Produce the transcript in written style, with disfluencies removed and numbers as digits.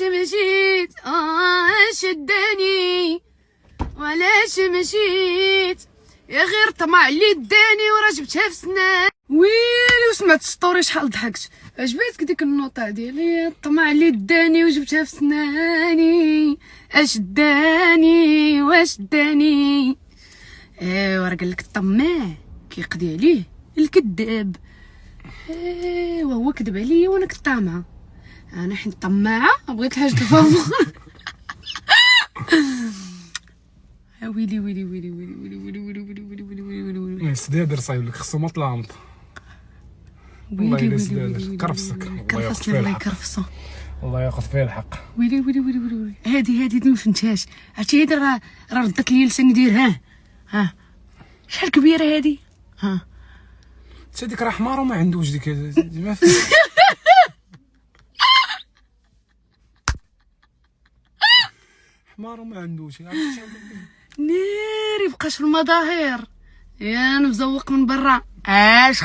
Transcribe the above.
وعلاش مشيت شداني وعلاش مشيت يا غير طمع اللي داني وراه جبتها في سنان. ويلي وسمعت السطوري شحال ضحكت. عجباتك ديك النوطه ديالي؟ الطمع اللي داني وجبتها في سناني اش داني واش داني. ايوا راه قالك الطماع كيقضي عليه الكذاب. ايوا هو كذب عليا وانا كنت طامعه. انا حين طماعه بغيت الحاجه الفامو. ويلي ويلي ويلي ويلي ويلي ويلي ويلي ويلي ويلي ويلي ويلي ويلي ويلي سدادر صايب لك خصو مطلامط. والله الا سدادر كرفسك. كرفسني الله يكرفسو. الله ياخذ فيه الحق. ويلي ويلي ويلي ويلي. هادي ما فهمتهاش. عرفتي هادي راه ردت لي لساني داير ها شحال كبيره هادي. حتى ديك راه حمار وما عندوش ديك ما حمار وما عندوش. ناري بقاش في المظاهر. يا انا مزوق من برا. اش